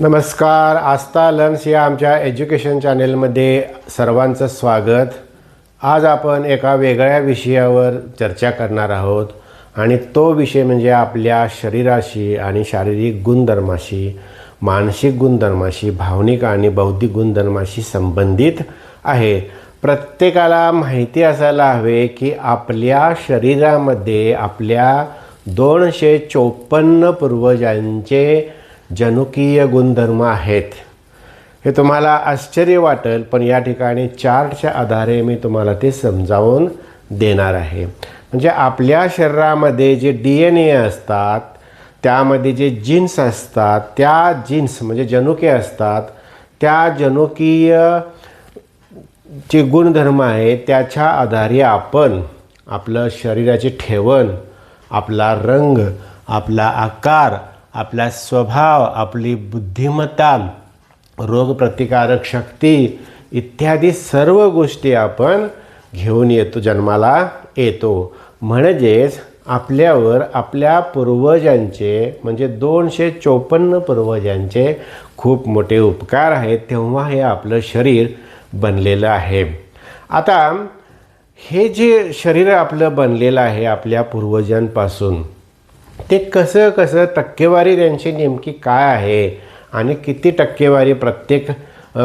नमस्कार. आस्था लर्न्स या आमच्या एज्युकेशन चॅनेलमध्ये सर्वांचं स्वागत. आज आपण एका वेगळ्या विषयावर चर्चा करणार आहोत आणि तो विषय म्हणजे आपल्या शरीराशी आणि शारीरिक गुणधर्माशी, मानसिक गुणधर्माशी, भावनिक आणि बौद्धिक गुणधर्माशी संबंधित आहे. प्रत्येकाला माहिती असायला हवे की आपल्या शरीरामध्ये आपल्या 254 पूर्वजांचे जनुकीय गुणधर्म आहेत. हे तुम्हाला आश्चर्य वाटेल, पण या ठिकाणी चार्टच्या आधारे मी तुम्हाला ते समजावून देणार आहे. म्हणजे आपल्या शरीरामध्ये जे DNA असतात, त्यामध्ये जे जीन्स असतात, त्या जीन्स म्हणजे जनुके असतात, त्या जनुकीय जे गुणधर्म आहेत त्याच्या आधारे आपण आपलं शरीराचे ठेवण, आपला रंग, आपला आकार, आपला स्वभाव, आपली बुद्धिमत्ता, रोगप्रतिकारक शक्ती इत्यादी सर्व गोष्टी आपण घेऊन येतो, जन्माला येतो. म्हणजेच आपल्यावर आपल्या पूर्वजांचे म्हणजे 254 पूर्वजांचे खूप मोठे उपकार आहेत, तेव्हा हे आपलं शरीर बनलेलं आहे. आता हे जे शरीर आपलं बनलेलं आहे आपल्या पूर्वजांपासून, ते कसं टक्केवारी त्यांची नेमकी काय आहे आणि किती टक्केवारी प्रत्येक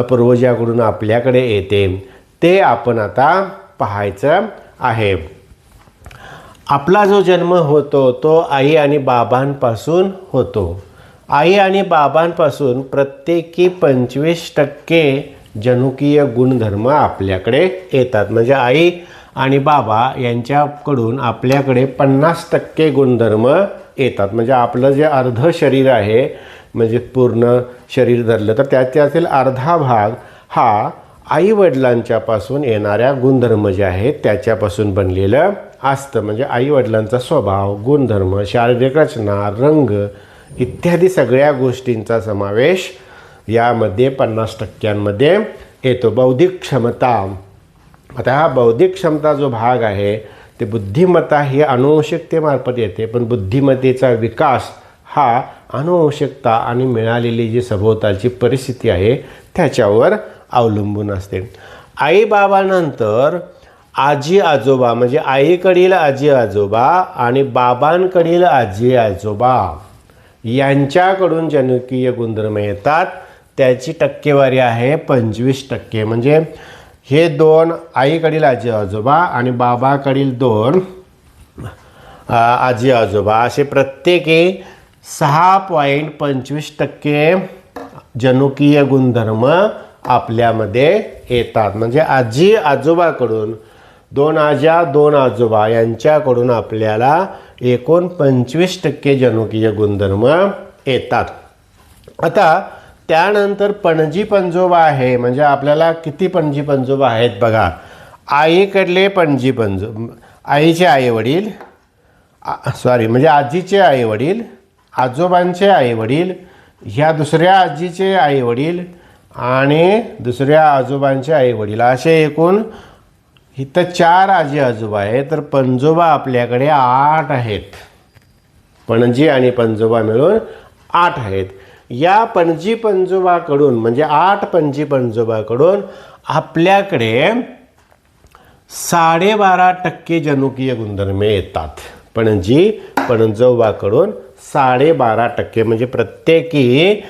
पूर्वजाकडून आपल्याकडे येते ते आपण आता पाहायचं आहे. आपला जो जन्म होतो तो आई आणि बाबांपासून होतो. आई आणि बाबांपासून प्रत्येकी 25% जनुकीय गुणधर्म आपल्याकडे येतात. म्हणजे आई आणि बाबा यांच्याकडून आपल्याकडे 50% गुणधर्म येतात. म्हणजे आपलं जे अर्ध शरीर आहे, म्हणजे पूर्ण शरीर धरलं तर त्यातील अर्धा भाग हा आईवडिलांच्यापासून येणाऱ्या गुणधर्म जे आहेत त्याच्यापासून बनलेलं असतं. म्हणजे आईवडिलांचा स्वभाव, गुणधर्म, शारीरिक रचना, रंग इत्यादी सगळ्या गोष्टींचा समावेश यामध्ये 50% येतो. बौद्धिक क्षमता, आता हा बौद्धिक क्षमता जो भाग आहे ते बुद्धिमत्ता ही अनुवंशिकतेमार्फत येते, पण बुद्धिमत्तेचा विकास हा अनुवंशिकता आणि मिळालेली जी सभोवतालची परिस्थिती आहे त्याच्यावर अवलंबून असते. आई बाबानंतर आजी आजोबा म्हणजे आईकडील आजी आजोबा आणि बाबांकडील आजी आजोबा यांच्याकडून जनुकीय गुणधर्म येतात. त्याची टक्केवारी आहे 25%. म्हणजे हे दोन आईकडील आजी आजोबा आणि बाबाकडील 2 आजी आजोबा असे प्रत्येकी 6.25% जनुकीय गुणधर्म आपल्यामध्ये येतात. म्हणजे आजी आजोबाकडून 2 आज्या 2 आजोबा यांच्याकडून आपल्याला एकूण 25% जनुकीय गुणधर्म येतात. आता त्यानंतर पणजी पंजोबा आहे. म्हणजे आपल्याला किती पणजी पंजोबा आहेत बघा. आईकडले पणजी आईचे आईवडील, म्हणजे आजीचे आईवडील, आजोबांचे आईवडील, ह्या दुसऱ्या आजीचे आईवडील आणि दुसऱ्या आजोबांचे आईवडील असे एकूण इथं 4 आजी आजोबा आहेत. तर पंजोबा आपल्याकडे 8 आहेत. पणजी आणि पंजोबा मिळून 8 आहेत. या पणजी पंजोबाकडून म्हणजे 8 पणजी पंजोबाकडून आपल्याकडे 12.5% जनुकीय गुणधर्म येतात. पणजी पंजोबाकडून 12.5% म्हणजे प्रत्येकी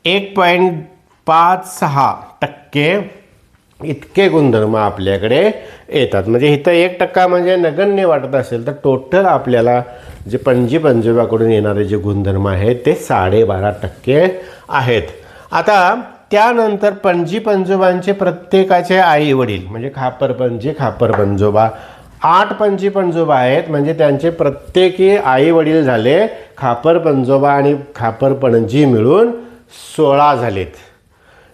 1.56% इतके गुणधर्म आपल्याकडे येतात. म्हणजे इथं 1% म्हणजे नगण्य वाटत असेल तर टोटल आपल्याला जे पणजी पंजोबाकडून येणारे जे गुणधर्म आहेत ते 12.5% आहेत. आता त्यानंतर पणजी पंजोबांचे प्रत्येकाचे आई वडील म्हणजे खापर पंजोबा 8 पणजी पंजोबा आहेत. म्हणजे त्यांचे प्रत्येकी आई वडील झाले खापर पंजोबा आणि खापर पणजी मिळून 16 झालेत.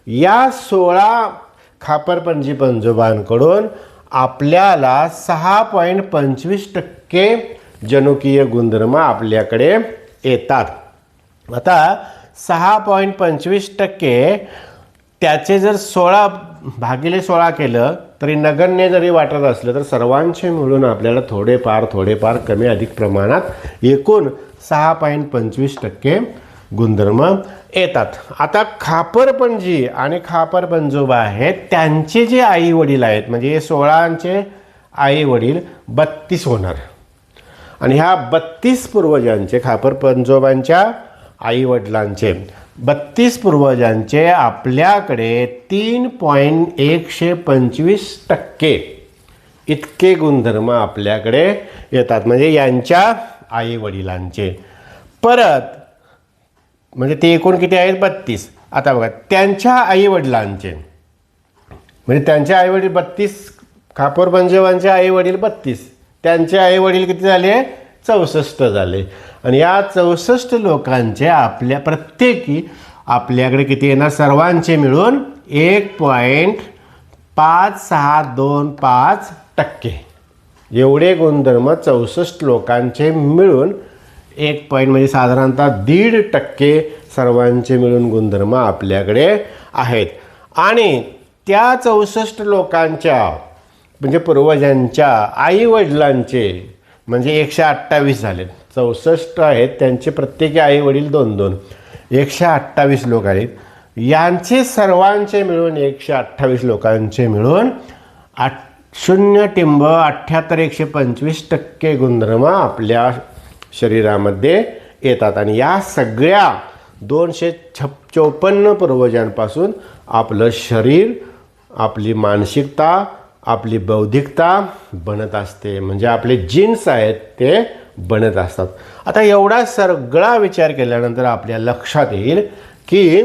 या 16 खापर पणजी पंजोबांकडून आपल्याला 6.25% जनुकीय गुणधर्म आपल्याकडे येतात. आता 6.25% त्याचे जर 16 केलं तरी नगण्य जरी वाटत असलं तर सर्वांचे मिळून आपल्याला थोडेफार कमी अधिक प्रमाणात एकूण 6.25% गुणधर्म येतात. आता खापरपणजी आणि खापर पंजोबा आहेत त्यांचे जे आई वडील आहेत म्हणजे 16चे आई वडील 32 होणार आणि ह्या 32 पूर्वजांचे खापर पंजोबांच्या आई वडिलांचे 32 पूर्वजांचे आपल्याकडे 3.125% इतके गुणधर्म आपल्याकडे येतात म्हणजे यांच्या आई वडिलांचे. परत म्हणजे ते एकूण किती आहेत 32. आता बघा त्यांच्या आई वडिलांचे म्हणजे त्यांच्या आई वडील 32 खापर पंजोबांचे आई वडील 32 त्यांचे आई वडील किती झाले 64 झाले आणि या 64 लोकांचे आपल्या प्रत्येकी आपल्याकडे किती येणार सर्वांचे मिळून 1.5625% एवढे गुणधर्म 64 लोकांचे मिळून 1 पॉईंट म्हणजे साधारणतः 1.5% सर्वांचे मिळून गुणधर्म आपल्याकडे आहेत. आणि त्या 64 लोकांच्या म्हणजे पूर्वजांच्या आई वडिलांचे म्हणजे 128 झालेत. 64 आहेत त्यांचे प्रत्येकी आई वडील 2-2 128 लोक आहेत. यांचे सर्वांचे मिळून 128 लोकांचे मिळून 0.7825% गुणधर्म आपल्या शरीरामध्ये येतात आणि या सगळ्या 254 पूर्वजांपासून आपलं शरीर आपली मानसिकता आपली बौद्धिकता बनत असते म्हणजे आपले जीन्स आहेत ते बनत असतात. आता एवढा सगळा विचार केल्यानंतर आपल्या लक्षात येईल की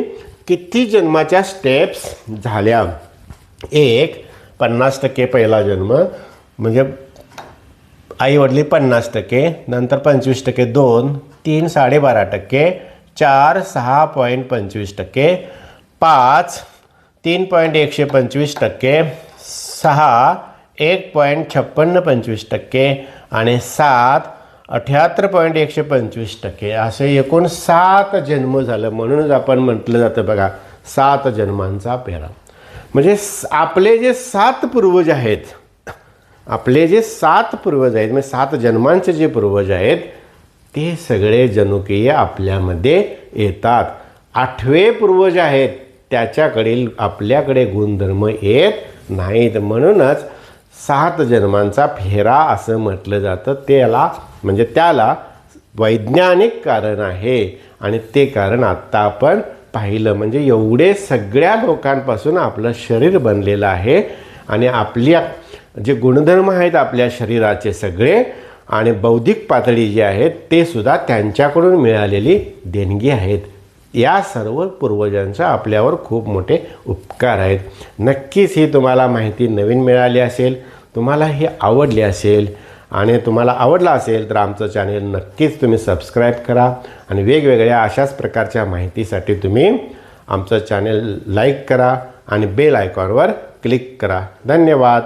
किती जन्माच्या स्टेप्स झाल्या. 50% पहिला जन्म म्हणजे आई वडील 50%, नंतर 25%, 2, 3 12.5%, 4 6.25%, 5 3.125%, 6 1.5625% आणि 7 78.125%. असे एकूण 7 जन्म झालं. म्हणूनच आपण म्हटलं जातं बघा 7 जन्मांचा पेरा. म्हणजे आपले जे 7 पूर्वज आहेत आपले जे 7 पूर्वज आहेत म्हणजे 7 जन्मांचे जे पूर्वज आहेत ते सगळे जनुकीय आपल्यामध्ये येतात. 8वे पूर्वज आहेत त्याच्याकडील आपल्याकडे गुणधर्म येत नाहीत. म्हणूनच 7 जन्मांचा फेरा असं म्हटलं जातं. त्याला वैज्ञानिक कारण आहे आणि ते कारण आत्ता आपण पाहिलं. म्हणजे एवढे सगळ्या लोकांपासून आपलं शरीर बनलेलं आहे आणि आपल्या जे गुणधर्म आहेत आपल्या शरीराचे सगळे आणि बौद्धिक पातळी जी आहेत ते सुद्धा त्यांच्याकडून मिळालेली देणगी आहेत. या सर्व पूर्वजांचा आपल्यावर खूप मोठे उपकार आहेत. नक्कीच ही तुम्हाला माहिती नवीन मिळाली असेल, तुम्हाला ही आवडली असेल आणि तुम्हाला आवडला असेल तर आमचं चॅनेल नक्कीच तुम्ही सबस्क्राईब करा आणि वेगवेगळ्या अशाच प्रकारच्या माहितीसाठी तुम्ही आमचं चॅनेल लाईक करा आणि बेल आयकॉनवर क्लिक करा. धन्यवाद.